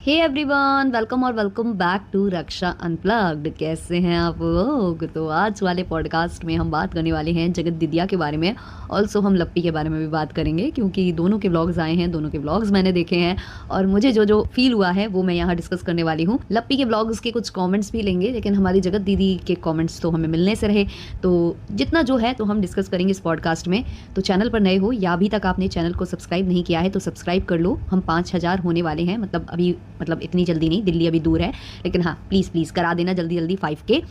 हे everyone, welcome और welcome back to Raksha unplugged. कैसे हैं आप लोग? तो आज वाले पॉडकास्ट में हम बात करने वाले हैं जगत दीदिया के बारे में। ऑल्सो हम लप्पी के बारे में भी बात करेंगे क्योंकि दोनों के व्लॉग्स आए हैं, दोनों के व्लॉग्स मैंने देखे हैं और मुझे जो जो फील हुआ है वो मैं यहाँ डिस्कस करने वाली हूँ। लप्पी के व्लॉग्स के कुछ कॉमेंट्स भी लेंगे, लेकिन हमारी जगत दीदी के कॉमेंट्स तो हमें मिलने से रहे, तो जितना जो है तो हम डिस्कस करेंगे इस पॉडकास्ट में। तो चैनल पर नए हो या अभी तक आपने चैनल को सब्सक्राइब नहीं किया है तो सब्सक्राइब कर लो। हम 5000 होने वाले हैं, मतलब इतनी जल्दी नहीं, दिल्ली अभी दूर है, लेकिन हाँ प्लीज़ करा देना जल्दी जल्दी। 5K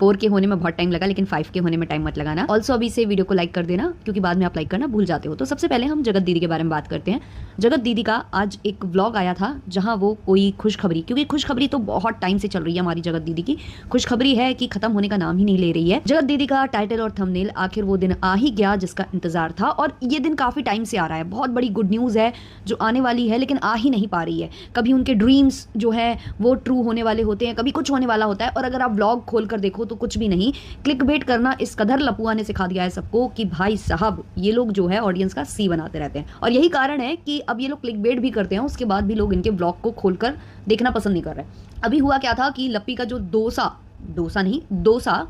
4K होने में बहुत टाइम लगा, लेकिन 5K होने में टाइम मत लगाना। ऑल्सो अभी से वीडियो को लाइक कर देना क्योंकि बाद में आप लाइक करना भूल जाते हो। तो सबसे पहले हम जगत दीदी के बारे में बात करते हैं। जगत दीदी का आज एक व्लॉग आया था जहां वो कोई खुशखबरी, क्योंकि खुशखबरी तो बहुत टाइम से चल रही है हमारी जगत दीदी की, खुशखबरी है कि खत्म होने का नाम ही नहीं ले रही है। जगत दीदी का टाइटल और थंबनेल आखिर वो दिन आ ही गया जिसका इंतजार था, और ये दिन काफी टाइम से आ रहा है। बहुत बड़ी गुड न्यूज है जो आने वाली है लेकिन आ ही नहीं पा रही है। कभी उनके ड्रीम्स जो है वो ट्रू होने वाले होते हैं, कभी कुछ होने वाला होता है, और अगर आप व्लॉग खोल कर देखो तो कुछ भी नहीं। क्लिक बेट करना इस कदर लपुआ ने सिखा दिया है सबको कि भाई साहब ये लोग जो है ऑडियंस का सी बनाते रहते हैं, और यही कारण है कि अब ये लोग क्लिक बेट भी करते हैं, उसके बाद भी लोग इनके ब्लॉग को खोलकर देखना पसंद नहीं कर रहे। अभी हुआ क्या था कि लप्पी का जो डोसा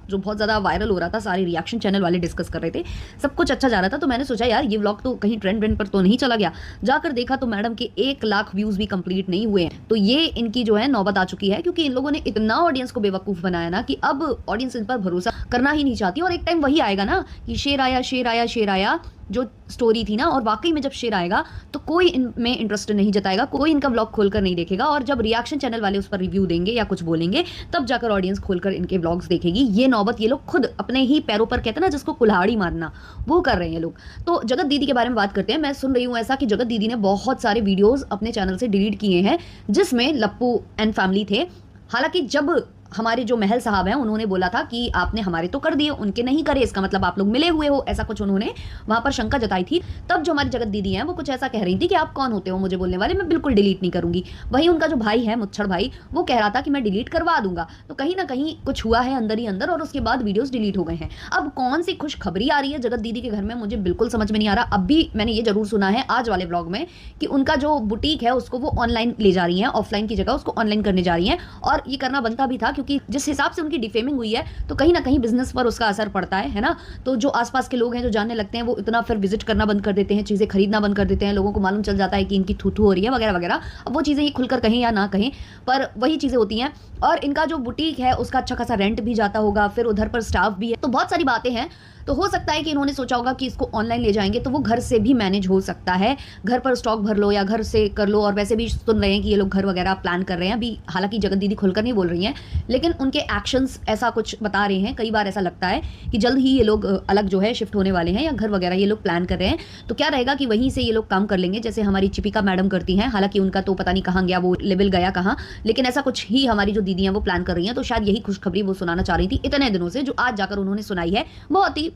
जो बहुत ज्यादा वायरल हो रहा था, सारे रिएक्शन चैनल वाले डिस्कस कर रहे थे, सब कुछ अच्छा जा रहा था। तो मैंने सोचा यार ये व्लॉग तो कहीं ट्रेंड पर तो नहीं चला गया। जाकर देखा तो मैडम के 1 लाख व्यूज भी कंप्लीट नहीं हुए हैं। तो ये इनकी जो है नौबत आ चुकी है, क्योंकि इन लोगों ने इतना ऑडियंस को बेवकूफ बनाया ना कि अब ऑडियंस इन पर भरोसा करना ही नहीं चाहती। और एक टाइम वही आएगा ना कि शेर आया जो स्टोरी थी ना, और वाकई में जब शेर आएगा तो कोई इनमें इंटरेस्ट नहीं जताएगा, कोई इनका व्लॉग खोलकर नहीं देखेगा, और जब रिएक्शन चैनल वाले उस पर रिव्यू देंगे या कुछ बोलेंगे तब जाकर ऑडियंस खोलकर इनके व्लॉग्स देखेगी। ये नौबत ये लोग खुद अपने ही पैरों पर, कहते हैं ना जिसको कुल्हाड़ी मारना, वो कर रहे हैं लोग। तो जगत दीदी के बारे में बात करते हैं। मैं सुन रही हूँ ऐसा कि जगत दीदी ने बहुत सारे वीडियोज अपने चैनल से डिलीट किए हैं जिसमें लप्पू एंड फैमिली थे। हालांकि जब हमारे जो महल साहब हैं उन्होंने बोला था कि आपने हमारे तो कर दिए, उनके नहीं करे, इसका मतलब आप लोग मिले हुए हो, ऐसा कुछ उन्होंने वहां पर शंका जताई थी। तब जो हमारी जगत दीदी हैं वो कुछ ऐसा कह रही थी कि आप कौन होते हो मुझे बोलने वाले, मैं बिल्कुल डिलीट नहीं करूंगी। वहीं उनका जो भाई है मुच्छड़ भाई, वो कह रहा था कि मैं डिलीट करवा दूंगा। तो कहीं ना कहीं कुछ हुआ है अंदर ही अंदर, और उसके बाद वीडियोस डिलीट हो गए हैं। अब कौन सी खुशखबरी आ रही है जगत दीदी के घर में, मुझे बिल्कुल समझ में नहीं आ रहा। अब भी मैंने ये जरूर सुना है आज वाले ब्लॉग में कि उनका जो बुटीक है उसको वो ऑनलाइन ले जा रही है, ऑफलाइन की जगह उसको ऑनलाइन करने जा रही है। और ये करना बनता भी था, क्योंकि जिस हिसाब से उनकी डिफेमिंग हुई है तो कहीं ना कहीं बिजनेस पर उसका असर पड़ता है ना। तो जो आसपास के लोग हैं जो जानने लगते हैं वो इतना फिर विजिट करना बंद कर देते हैं, चीजें खरीदना बंद कर देते हैं, लोगों को मालूम चल जाता है कि इनकी थू हो रही है वगैरह वगैरह। अब वो चीजें ये खुलकर कहें या ना कहें, पर वही चीजें होती हैं। और इनका जो बुटीक है उसका अच्छा खासा रेंट भी जाता होगा, फिर उधर पर स्टाफ भी है, तो बहुत सारी बातें हैं। तो हो सकता है कि इन्होंने सोचा होगा कि इसको ऑनलाइन ले जाएंगे तो वो घर से भी मैनेज हो सकता है, घर पर स्टॉक भर लो या घर से कर लो। और वैसे भी सुन रहे हैं कि ये लोग घर वगैरह प्लान कर रहे हैं अभी, हालांकि जगत दीदी खुलकर नहीं बोल रही हैं, लेकिन उनके एक्शंस ऐसा कुछ बता रहे हैं। कई बार ऐसा लगता है कि जल्द ही ये लोग अलग जो है शिफ्ट होने वाले हैं, या घर वगैरह ये लोग प्लान कर रहे हैं। तो क्या रहेगा कि वहीं से ये लोग काम कर लेंगे, जैसे हमारी चिपिका मैडम करती हैं। हालांकि उनका तो पता नहीं कहाँ गया, वो लेवल गया कहाँ, लेकिन ऐसा कुछ ही हमारी जो दीदी हैं वो प्लान कर रही हैं। तो शायद यही खुशखबरी वो सुनाना चाह रही थी इतने दिनों से, जो आज जाकर उन्होंने सुनाई है,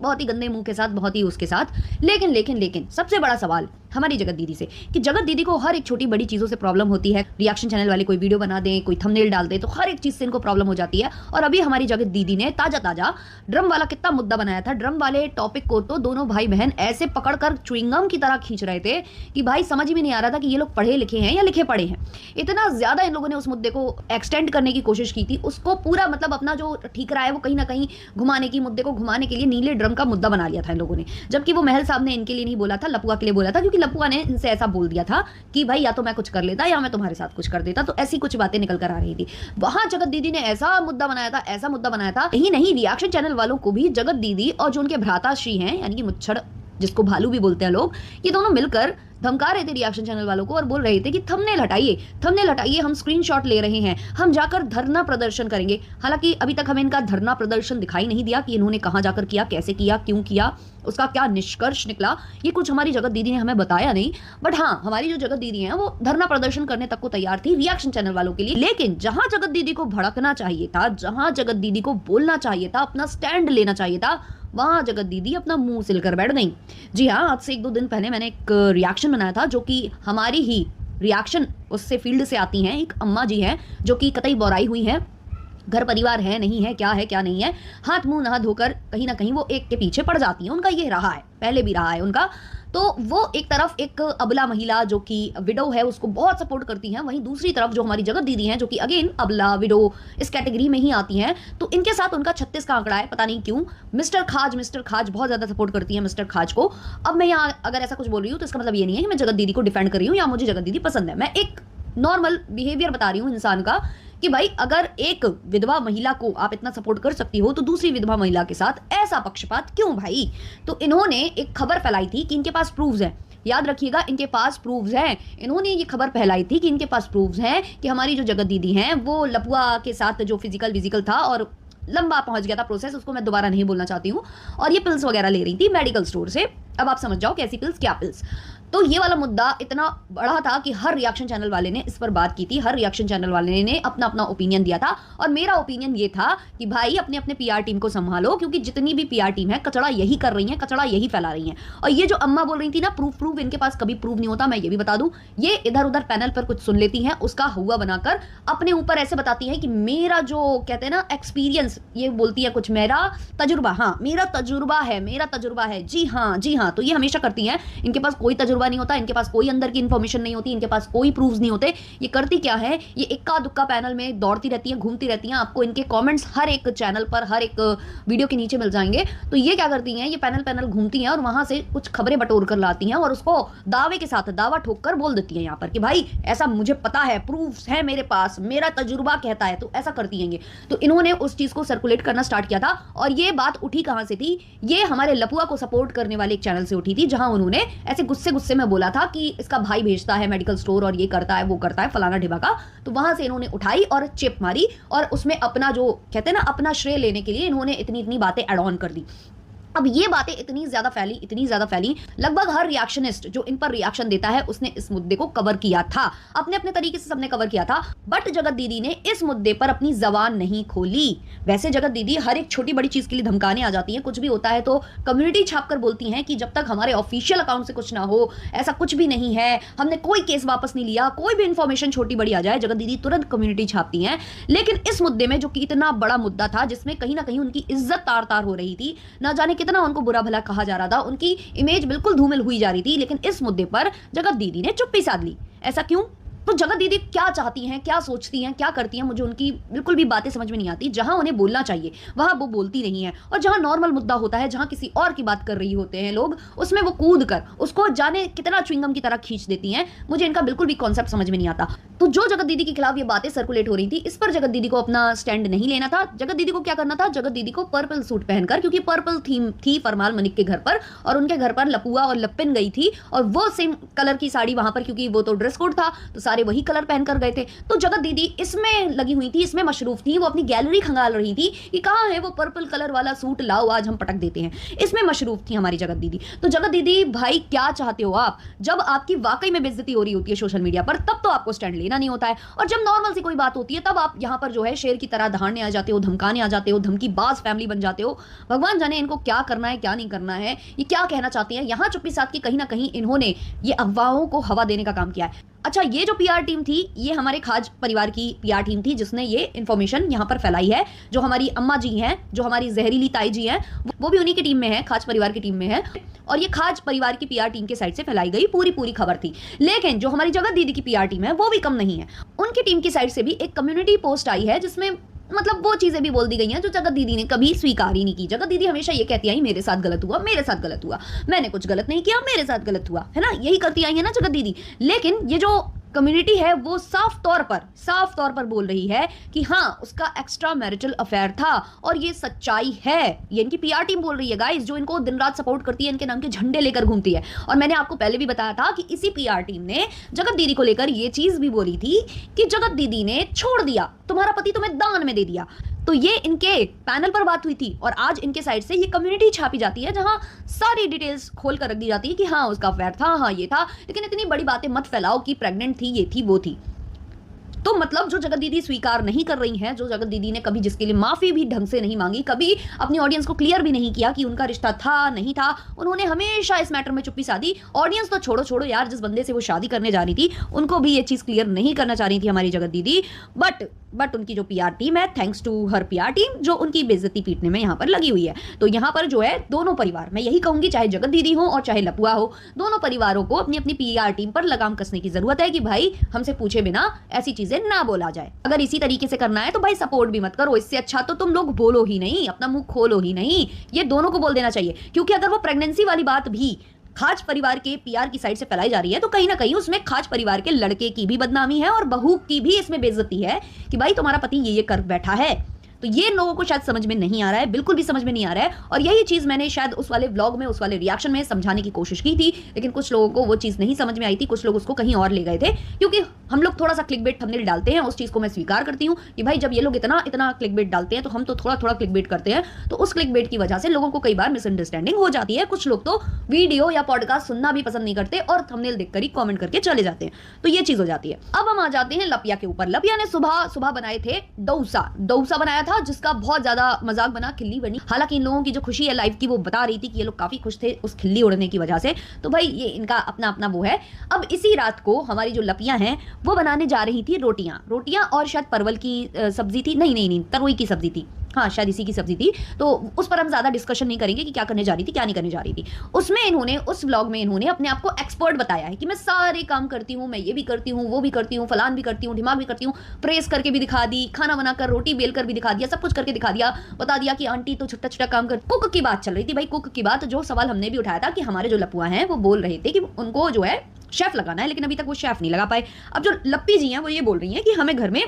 बहुत ही गंदे मुंह के साथ, बहुत ही उसके साथ। लेकिन सबसे बड़ा सवाल हमारी जगत दीदी से कि जगत दीदी को हर एक छोटी बड़ी चीजों से प्रॉब्लम होती है। रिएक्शन चैनल वाले कोई वीडियो बना दें, कोई थंबनेल डाल दे, तो हर एक चीज से इनको प्रॉब्लम हो जाती है। और अभी हमारी जगत दीदी ने ताजा ड्रम वाला कितना मुद्दा बनाया था। ड्रम वाले टॉपिक को तो दोनों भाई बहन ऐसे पकड़कर च्युइंगम की तरह खींच रहे थे कि भाई समझ में नहीं आ रहा था कि ये लोग पढ़े लिखे हैं या लिखे पढ़े हैं। इतना ज्यादा इन लोगों ने उस मुद्दे को एक्सटेंड करने की कोशिश की थी, उसको पूरा मतलब अपना जो ठीक रहा है वो कहीं ना कहीं घुमाने की, मुद्दे को घुमाने के लिए नीले ड्रम का मुद्दा बना लिया था इन लोगों ने। जबकि वो महल साहब ने इनके लिए नहीं बोला था, लपुआ के लिए बोला था, क्योंकि लपुआ ने इनसे ऐसा बोल दिया था कि भाई या तो मैं कुछ कर लेता या मैं तुम्हारे साथ कुछ कर देता। तो ऐसी कुछ बातें निकल कर आ रही थी। वहां जगत दीदी ने ऐसा मुद्दा बनाया था, यही नहीं रिएक्शन चैनल वालों को भी जगत दीदी और जो उनके भ्राताश्री हैं यानी कि मुच्छड़, जिसको भालू भी बोलते हैं लोग, ये दोनों मिलकर धमका रहे थे रिएक्शन चैनल वालों को और बोल रहे थे कि थंबनेल हटाइए, हम स्क्रीनशॉट ले रहे हैं, हम जाकर धरना प्रदर्शन करेंगे। हालांकि अभी तक हमें इनका धरना प्रदर्शन दिखाई नहीं दिया कि इन्होंने कहां जाकर किया, कैसे किया, क्यों किया, उसका क्या निष्कर्ष निकला, ये कुछ हमारी जगत दीदी ने हमें बताया नहीं। बट हाँ, हमारी जो जगत दीदी है वो धरना प्रदर्शन करने तक को तैयार थी रिएक्शन चैनल वालों के लिए। लेकिन जहां जगत दीदी को भड़कना चाहिए था, जहां जगत दीदी को बोलना चाहिए था, अपना स्टैंड लेना चाहिए था, वहां जगत दीदी अपना मुंह सिलकर बैठ गई। जी हाँ, आज से 1-2 दिन पहले मैंने एक रिएक्शन बनाया था, जो कि हमारी ही रिएक्शन उससे फील्ड से आती हैं, एक अम्मा जी हैं जो कि कतई बोराई हुई हैं, घर परिवार है नहीं है, क्या नहीं है, हाथ मुंह नहा धोकर कहीं ना कहीं वो एक के पीछे पड़ जाती है। उनका ये रहा है, पहले भी रहा है उनका। तो वो एक तरफ एक अबला महिला जो कि विडो है उसको बहुत सपोर्ट करती हैं, वहीं दूसरी तरफ जो हमारी जगत दीदी हैं जो कि अगेन अबला विडो इस कैटेगरी में ही आती हैं, तो इनके साथ उनका 36 का आंकड़ा है, पता नहीं क्यों। मिस्टर खाज बहुत ज्यादा सपोर्ट करती है मिस्टर खाज को। अब मैं यहाँ अगर ऐसा कुछ बोल रही हूँ तो इसका मतलब ये नहीं है कि मैं जगत दीदी को डिफेंड कर रही हूँ या मुझे जगत दीदी पसंद है, मैं एक नॉर्मल बिहेवियर बता रही हूँ इंसान का कि भाई अगर एक विधवा महिला को आप इतना सपोर्ट कर सकती हो तो दूसरी विधवा महिला के साथ ऐसा पक्षपात क्यों भाई। तो इन्होंने एक खबर फैलाई थी कि इनके पास प्रूफ्स हैं, याद रखिएगा इनके पास प्रूफ्स हैं। इन्होंने ये खबर फैलाई थी कि इनके पास प्रूफ्स हैं कि हमारी जो जगत दीदी हैं वो लपुआ के साथ जो फिजिकल था और लंबा पहुंच गया था प्रोसेस, उसको मैं दोबारा नहीं बोलना चाहती हूँ, और ये पिल्स वगैरह ले रही थी मेडिकल स्टोर से। अब आप समझ जाओ कैसी पिल्स क्या पिल्स। तो ये वाला मुद्दा इतना बड़ा था कि हर रिएक्शन चैनल वाले ने इस पर बात की थी, हर रिएक्शन चैनल वाले ने अपना अपना ओपिनियन दिया था, और मेरा ओपिनियन ये था कि भाई अपने अपने पीआर टीम को संभालो, क्योंकि जितनी भी पीआर टीम है कचड़ा यही कर रही है, कचड़ा यही फैला रही है। और ये जो अम्मा बोल रही थी ना प्रूफ, इनके पास कभी प्रूफ नहीं होता, मैं ये भी बता दूं, ये इधर उधर पैनल पर कुछ सुन लेती हैं, उसका हुआ बनाकर अपने ऊपर ऐसे बताती है कि मेरा जो कहते हैं ना एक्सपीरियंस, ये बोलती है कुछ मेरा तजुर्बा, हाँ मेरा तजुर्बा है, जी हाँ। तो ये हमेशा करती हैं, इनके पास कोई तजुर्बा नहीं होता, इनके पास कोई अंदर की इंफॉर्मेशन नहीं होती, इनके पास कोई प्रूफ्स नहीं होते। ये करती क्या है, ये इक्का दुक्का पैनल में दौड़ती रहती हैं, घूमती रहती हैं, आपको इनके कमेंट्स हर एक चैनल पर हर एक वीडियो के नीचे मिल जाएंगे। तो ये क्या करती हैं, ये पैनल घूमती हैं और वहां से कुछ खबरें बटोर कर लाती हैं और उसको दावे के साथ दावा ठोक कर बोल देती हैं यहाँ पर कि भाई ऐसा मुझे पता है, प्रूफ्स है मेरे पास, मेरा तजुर्बा कहता है। तो ऐसा करती हैं ये। तो इन्होंने उस चीज को सर्कुलेट करना स्टार्ट किया था, और ये बात उठी कहां से थी, ये हमारे लपुआ को सपोर्ट करने वाले एक चैनल से उठी थी, जहां उन्होंने ऐसे गुस्से में बोला था कि इसका भाई भेजता है मेडिकल स्टोर और ये करता है वो करता है फलाना ढिबा का। तो वहां से इन्होंने उठाई और चिप मारी, और उसमें अपना जो कहते हैं ना अपना श्रेय लेने के लिए इन्होंने इतनी बातें ऐड ऑन कर दी। अब ये बातें इतनी ज्यादा फैली, लगभग हर रिएक्शनिस्ट जो इन पर रिएक्शन देता है उसने इस मुद्दे को कवर किया था, अपने अपने तरीके से सबने कवर किया था, बट जगत दीदी ने इस मुद्दे पर अपनी जबान नहीं खोली। वैसे जगत दीदी हर एक छोटी बड़ी चीज के लिए धमकाने आ जाती है, कुछ भी होता है तो कम्युनिटी छापकर बोलती हैं कि जब तक हमारे ऑफिशियल अकाउंट से कुछ ना हो, ऐसा कुछ भी नहीं है, हमने कोई केस वापस नहीं लिया, कोई भी इंफॉर्मेशन छोटी बड़ी आ जाए जगत दीदी तुरंत कम्युनिटी छापती हैं। लेकिन इस मुद्दे में जो कि इतना बड़ा मुद्दा था, जिसमें कहीं ना कहीं उनकी इज्जत तार तार हो रही थी, ना जाने कितना उनको बुरा भला कहा जा रहा था, उनकी इमेज बिल्कुल धूमिल हुई जा रही थी, लेकिन इस मुद्दे पर जगत दीदी ने चुप्पी साध ली। ऐसा क्यों? तो जगत दीदी क्या चाहती हैं, क्या सोचती हैं, क्या करती हैं, मुझे उनकी बिल्कुल भी बातें समझ में नहीं आती। जहां उन्हें बोलना चाहिए वहां वो बोलती नहीं है, और जहां नॉर्मल मुद्दा होता है, जहां किसी और की बात कर रही होते हैं लोग, उसमें वो कूद कर उसको जाने कितना च्युइंगम की तरह खींच देती हैं। मुझे इनका बिल्कुल भी कॉन्सेप्ट समझ में नहीं आता। तो जो जगत दीदी के खिलाफ ये बातें सर्कुलेट हो रही थी, इस पर जगत दीदी को अपना स्टैंड नहीं लेना था। जगत दीदी को क्या करना था, जगत दीदी को पर्पल सूट पहनकर, क्योंकि पर्पल थीम थी फरमान मलिक के घर पर, और उनके घर पर लपुआ और लपिन गई थी, और वो सेम कलर की साड़ी वहां पर, क्योंकि वो तो ड्रेस कोड था तो सारे वही कलर पहनकर गए थे। तो जगत दीदी इसमें लगी हुई थी, इसमें मशरूफ थी, वो अपनी गैलरी खंगाल रही थी कि कहां है वो पर्पल कलर वाला सूट, लाओ आज हम पटक देते हैं। इसमें मशरूफ थी हमारी जगत दीदी। तो जगत दीदी भाई क्या चाहते हो आप, जब आपकी वाकई में बेइज्जती हो रही होती है सोशल मीडिया पर, तब तो आपको स्टैंड लेना नहीं होता है, और जब नॉर्मल सी कोई बात होती है तब आप यहां पर जो है शेर की तरह दहाड़ने आ जाते हो, धमकाने आ जाते हो, धमकी बाज फैमिली बन जाते हो। भगवान जाने इनको क्या करना है क्या नहीं करना है, ये क्या कहना चाहती हैं। यहां चुप्पी साथ की कहीं ना कहीं इन्होंने ये अफवाहों को हवा देने का काम किया है। अच्छा, ये जो पीआर टीम थी, ये हमारे खाज परिवार की पीआर टीम थी, जिसने ये इन्फॉर्मेशन यहाँ पर फैलाई है। जो हमारी अम्मा जी हैं, जो हमारी जहरीली ताई जी हैं, वो भी उन्हीं की टीम में है, खाज परिवार की टीम में है, और ये खाज परिवार की पीआर टीम के साइड से फैलाई गई पूरी खबर थी। लेकिन जो हमारी जगत दीदी की पीआर टीम है वो भी कम नहीं है, उनकी टीम की साइड से भी एक कम्युनिटी पोस्ट आई है, जिसमें मतलब वो चीजें भी बोल दी गई हैं जो जगत दीदी ने कभी स्वीकार ही नहीं की। जगत दीदी हमेशा ये कहती आई मेरे साथ गलत हुआ, मैंने कुछ गलत नहीं किया, मेरे साथ गलत हुआ, है ना, यही करती आई है ना जगत दीदी। लेकिन ये जो कम्युनिटी है वो साफ तौर पर बोल रही है कि हाँ उसका एक्स्ट्रा मैरिटल अफेयर था, और ये सच्चाई है। ये इनकी पीआर टीम बोल रही है गाइस, जो इनको दिन रात सपोर्ट करती है, इनके नाम के झंडे लेकर घूमती है। और मैंने आपको पहले भी बताया था कि इसी पीआर टीम ने जगत दीदी को लेकर ये चीज भी बोली थी कि जगत दीदी ने छोड़ दिया, तुम्हारा पति तुम्हें दान में दे दिया। तो ये इनके पैनल पर बात हुई थी, और आज इनके साइड से ये कम्युनिटी छापी जाती है, जहां सारी डिटेल्स खोल कर रख दी जाती है कि हाँ उसका अफेयर था, हाँ ये था। लेकिन इतनी बड़ी बातें मत फैलाओ कि प्रेग्नेंट थी, ये थी, वो थी। तो मतलब जो जगत दीदी स्वीकार नहीं कर रही हैं, जो जगत दीदी ने कभी जिसके लिए माफी भी ढंग से नहीं मांगी, कभी अपनी ऑडियंस को क्लियर भी नहीं किया कि उनका रिश्ता था नहीं था, उन्होंने हमेशा इस मैटर में चुप्पी साधी। ऑडियंस तो छोड़ो यार, जिस बंदे से वो शादी करने जा रही थी उनको भी ये चीज क्लियर नहीं करना चाह रही थी हमारी जगत दीदी। बट बट उनकी जो पीआर टीम है, thanks to her PR team, जो उनकी बेइज्जती पीटने में यहाँ पर लगी हुई है। तो यहाँ पर जो है दोनों परिवार, मैं यही कहूंगी, चाहे जगत दीदी हो और चाहे लपुआ हो, दोनों परिवारों को अपनी अपनी पीआर टीम पर लगाम कसने की जरूरत है कि भाई हमसे पूछे बिना ऐसी चीजें ना बोला जाए। अगर इसी तरीके से करना है तो भाई सपोर्ट भी मत करो, इससे अच्छा तो तुम लोग बोलो ही नहीं, अपना मुंह खोलो ही नहीं। ये दोनों को बोल देना चाहिए, क्योंकि अगर वो प्रेगनेंसी वाली बात भी खाज परिवार के पीआर की साइड से फैलाई जा रही है तो कहीं ना कहीं उसमें खाज परिवार के लड़के की भी बदनामी है और बहू की भी इसमें बेइज्जती है कि भाई तुम्हारा पति ये कर बैठा है। तो ये लोगों को शायद समझ में नहीं आ रहा है, बिल्कुल भी समझ में नहीं आ रहा है। और यही चीज मैंने शायद उस वाले व्लॉग में, उस वाले रिएक्शन में समझाने की कोशिश की थी, लेकिन कुछ लोगों को वो चीज नहीं समझ में आई थी, कुछ लोग उसको कहीं और ले गए थे। क्योंकि हम लोग थोड़ा सा क्लिकबेट थंबनेल डालते हैं, उस चीज को मैं स्वीकार करती हूँ कि भाई जब ये लोग इतना इतना क्लिकबेट डालते हैं तो हम तो थोड़ा थोड़ा क्लिकबेट करते हैं, तो उस क्लिकबेट की वजह से लोगों को कई बार मिसअंडरस्टैंडिंग हो जाती है। कुछ लोग तो वीडियो या पॉडकास्ट सुनना भी पसंद नहीं करते और थंबनेल देखकर ही कमेंट करके चले जाते हैं, तो ये चीज हो जाती है। अब हम आ जाते हैं लपिया के ऊपर। लपिया ने सुबह सुबह बनाए थे डोसा बनाया था, जिसका बहुत ज्यादा मजाक बना, खिल्ली बनी। हालांकि इन लोगों की जो खुशी है लाइफ की, वो बता रही थी कि ये लोग काफी खुश थे उस खिल्ली उड़ने की वजह से। तो भाई ये इनका अपना अपना वो है। अब इसी रात को हमारी जो लपियां हैं वो बनाने जा रही थी रोटियां और शायद परवल की सब्जी थी, नहीं तरोई की सब्जी थी, हाँ शायद इसी की सब्जी थी। तो उस पर हम ज्यादा डिस्कशन नहीं करेंगे कि क्या करने जा रही थी क्या नहीं करने जा रही थी। उसमें इन्होंने, उस व्लॉग में इन्होंने अपने आप को एक्सपर्ट बताया है कि मैं सारे काम करती हूँ, मैं ये भी करती हूँ, वो भी करती हूँ, फलान भी करती हूँ, दिमाग भी करती हूँ, प्रेस करके भी दिखा दी, खाना बनाकर रोटी बेल कर भी दिखा दिया, सब कुछ करके दिखा दिया, बता दिया कि आंटी तो छोटा छोटा काम कर। कुक की बात चल रही थी भाई, कुक की बात, जो सवाल हमने भी उठाया था कि हमारे जो लपुआ हैं वो बोल रहे थे कि उनको जो है शेफ लगाना है, लेकिन अभी तक वो शेफ नहीं लगा पाए। अब जो लप्पी जी हैं वो ये बोल रही हैं कि हमें घर में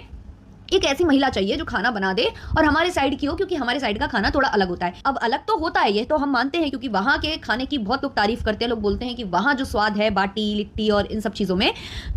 एक ऐसी महिला चाहिए जो खाना बना दे और हमारे साइड की हो, क्योंकि हमारे साइड का खाना थोड़ा अलग होता है। अब अलग तो होता है, ये तो हम मानते हैं, क्योंकि वहां के खाने की बहुत लोग तारीफ करते हैं, लोग बोलते हैं कि वहां जो स्वाद है बाटी लिट्टी और इन सब चीजों में।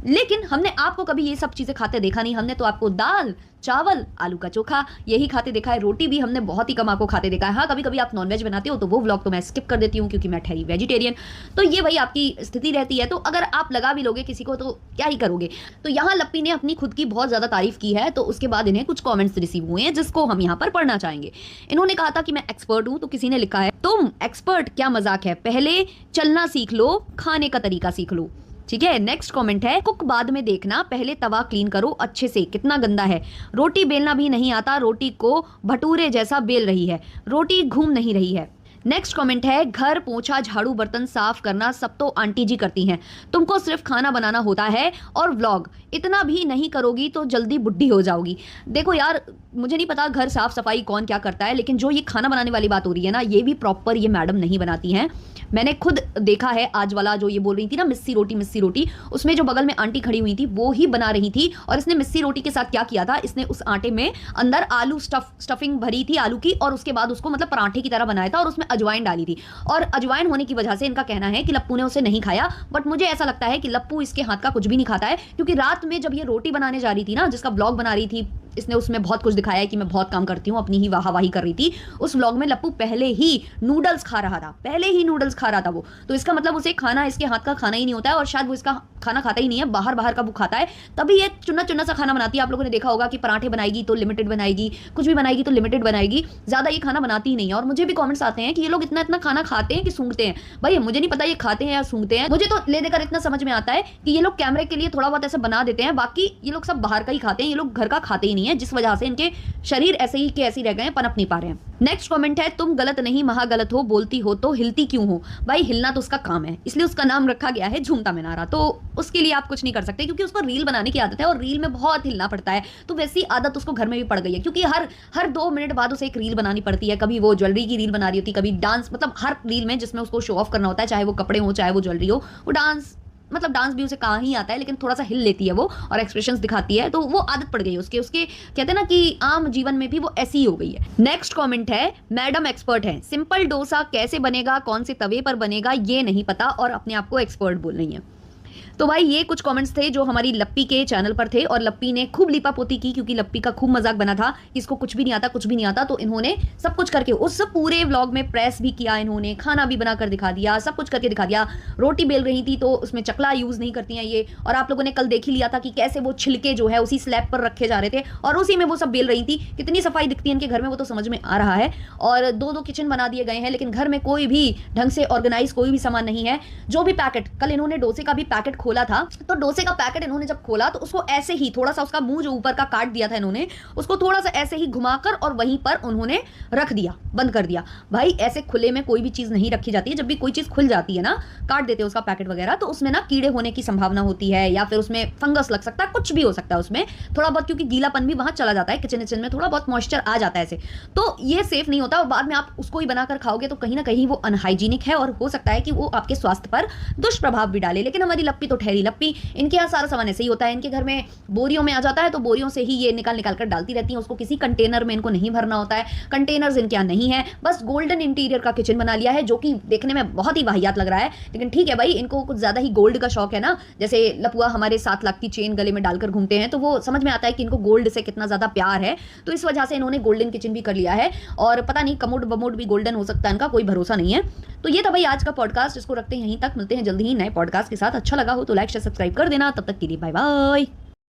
लेकिन हमने आपको कभी ये सब चीजें खाते देखा नहीं। हमने तो आपको दाल चावल आलू का चोखा यही खाते देखा है, रोटी भी हमने बहुत ही कम आपको खाते देखा है। हाँ कभी कभी आप नॉनवेज बनाते हो तो वो व्लॉग तो मैं स्किप कर देती हूँ क्योंकि मैं ठहरी वेजिटेरियन। तो ये भाई आपकी स्थिति रहती है, तो अगर आप लगा भी लोगे किसी को तो क्या ही करोगे। तो यहाँ लप्पी ने अपनी खुद की बहुत ज्यादा तारीफ की है, तो उसके बाद इन्हें कुछ कमेंट्स रिसीव हुए हैं जिसको हम यहाँ पर पढ़ना चाहेंगे। इन्होंने कहा था कि मैं एक्सपर्ट हूँ, तो किसी ने लिखा है तुम एक्सपर्ट, क्या मजाक है, पहले चलना सीख लो, खाने का तरीका सीख लो। ठीक है, नेक्स्ट कमेंट है, कुक बाद में देखना, पहले तवा क्लीन करो अच्छे से, कितना गंदा है, रोटी बेलना भी नहीं आता, रोटी को भटूरे जैसा बेल रही है, रोटी घूम नहीं रही है। नेक्स्ट कमेंट है, घर पोछा झाड़ू बर्तन साफ करना सब तो आंटी जी करती हैं, तुमको सिर्फ खाना बनाना होता है और व्लॉग, इतना भी नहीं करोगी तो जल्दी बुढ़ी हो जाओगी। देखो यार, मुझे नहीं पता घर साफ सफाई कौन क्या करता है, लेकिन जो ये खाना बनाने वाली बात हो रही है ना, ये भी प्रॉपर ये मैडम नहीं बनाती हैं। मैंने खुद देखा है, आज वाला जो ये बोल रही थी ना मिस्सी रोटी, उसमें जो बगल में आंटी खड़ी हुई थी वो ही बना रही थी। और इसने मिस्सी रोटी के साथ क्या किया था, इसने उस आटे में अंदर आलू स्टफिंग भरी थी आलू की, और उसके बाद उसको मतलब पराठे की तरह बनाया था और उसमें अजवाइन डाली थी। और अजवाइन होने की वजह से इनका कहना है कि लप्पू ने उसे नहीं खाया, बट मुझे ऐसा लगता है कि लप्पू इसके हाथ का कुछ भी नहीं खाता है, क्योंकि रात में जब ये रोटी बनाने जा रही थी ना, जिसका ब्लॉग बना रही थी, इसने उसमें बहुत कुछ दिखाया है कि मैं बहुत काम करती हूँ, अपनी ही वाहवाही कर रही थी। उस व्लॉग में लप्पू पहले ही नूडल्स खा रहा था, वो तो इसका मतलब उसे खाना इसके हाथ का खाना ही नहीं होता है, और शायद वो इसका खाना खाता ही नहीं है, बाहर का वो खाता है, तभी ये चुना सा खाना बनाती है। आप लोगों ने देखा होगा कि पराठे बनाएगी तो लिमिटेड बनाएगी, कुछ भी बनाएगी तो लिमिटेड बनाएगी, ज्यादा ये खाना बनाती ही नहीं है। और मुझे भी कमेंट्स आते हैं कि ये लोग इतना खाना खाते हैं कि सूंघते हैं। भाई मुझे नहीं पता ये खाते हैं या सूंघते हैं, मुझे तो ले देकर इतना समझ में आता है कि ये लोग कैमरे के लिए थोड़ा बहुत ऐसे बना देते हैं, बाकी ये लोग सब बाहर का ही खाते हैं, ये लोग घर का खाते ही नहीं है, जिस वजह से इनके शरीर ऐसे ही के ऐसे रह गए हैं, पनप नहीं पा रहे हैं। नेक्स्ट कमेंट है, तुम गलत नहीं महागलत हो, बोलती हो तो हिलती क्यों हो। भाई हिलना तो उसका काम है, इसलिए उसका नाम रखा गया है झूमता मिनारा, तो उसके लिए आप कुछ नहीं कर सकते, क्योंकि उसको रील बनाने की आदत है और रील में बहुत हिलना पड़ता है। तो वैसी आदत उसको घर में भी पड़ गई है, क्योंकि हर 2 मिनट बाद उसे एक रील बनानी पड़ती है। कभी वो ज्वेलरी की रील बना रही होती, कभी डांस, मतलब हर रील में जिसमें उसको शो ऑफ करना होता है, चाहे वो कपड़े हो चाहे वो ज्वेलरी हो, वो डांस भी उसे कहाँ ही आता है, लेकिन थोड़ा सा हिल लेती है वो और एक्सप्रेशंस दिखाती है, तो वो आदत पड़ गई है उसके कहते हैं ना कि आम जीवन में भी वो ऐसी ही हो गई है। नेक्स्ट कमेंट है, मैडम एक्सपर्ट है, सिंपल डोसा कैसे बनेगा, कौन से तवे पर बनेगा ये नहीं पता और अपने आप को एक्सपर्ट बोल रही है। तो भाई ये कुछ कमेंट्स थे जो हमारी लप्पी के चैनल पर थे, और लप्पी ने खूब लीपापोती की, क्योंकि लप्पी का खूब मजाक बना था कि इसको कुछ भी नहीं आता, तो इन्होंने सब कुछ करके उस पूरे व्लॉग में प्रेस भी किया, इन्होंने खाना भी बनाकर दिखा दिया, सब कुछ करके दिखा दिया। रोटी बेल रही थी तो उसमें चकला यूज नहीं करती हैं ये, और आप लोगों ने कल देख ही लिया था कि कैसे वो छिलके जो है उसी स्लैब पर रखे जा रहे थे और उसी में वो सब बेल रही थी। कितनी सफाई दिखती है इनके घर में वो तो समझ में आ रहा है। और 2 किचन बना दिए गए हैं, लेकिन घर में कोई भी ढंग से ऑर्गेनाइज कोई भी सामान नहीं है। जो भी पैकेट, कल इन्होंने डोसे का भी पैकेट पैकेट खोला था, तो डोसे का पैकेट इन्होंने जब खोला तो उसको ऐसे ही थोड़ा सा उसका मुंह जो ऊपर का काट दिया था इन्होंने, उसको थोड़ा सा ऐसे ही घुमाकर और वहीं पर उन्होंने रख दिया, बंद कर दिया। भाई ऐसे खुले में कोई भी चीज नहीं रखी जाती है। जब भी कोई चीज खुल जाती है ना, काट देते हैं उसका पैकेट वगैरह, तो उसमें ना कीड़े होने की संभावना होती है या फिर उसमें फंगस लग सकता है, कुछ भी हो सकता है उसमें थोड़ा बहुत, क्योंकि गीलापन भी वहां चला जाता है, किचन में थोड़ा बहुत मॉइस्चर आ जाता है ऐसे, तो ये सेफ नहीं होता। और बाद में आप उसको ही बनाकर खाओगे तो कहीं ना कहीं वो अनहाइजीनिक है और हो सकता है कि वो आपके स्वास्थ्य पर दुष्प्रभाव भी डाले। लेकिन हमारी लप्पी तो ठहरी लप्पी, इनके यहाँ सारा सामान ऐसे ही होता है। इनके घर में बोरियों में आ जाता है तो बोरियों से ही ये निकाल निकाल कर डालती रहती है, उसको किसी कंटेनर में इनको नहीं भरना होता है। कंटेनर्स इनके यहाँ नहीं है, बस गोल्डन इंटीरियर का किचन बना लिया है जो कि देखने में बहुत ही वाहियात लग रहा है। लेकिन ठीक है भाई, इनको कुछ ज्यादा ही गोल्ड का शौक है ना, जैसे लपुआ हमारे 7 लाख की चेन गले में डालकर घूमते हैं, तो वो समझ में आता है कि इनको गोल्ड से कितना ज्यादा प्यार है, तो इस वजह से इन्होंने गोल्डन किचन भी कर लिया है। और पता नहीं कमोड बमोड भी गोल्डन हो सकता है, इनका कोई भरोसा नहीं है। तो ये था भाई आज का पॉडकास्ट, इसको रखते हैं यहीं तक, मिलते हैं जल्दी ही नए पॉडकास्ट के साथ। अच्छा लगा हो तो लाइक शेयर सब्सक्राइब कर देना, तब तक के लिए बाय बाय।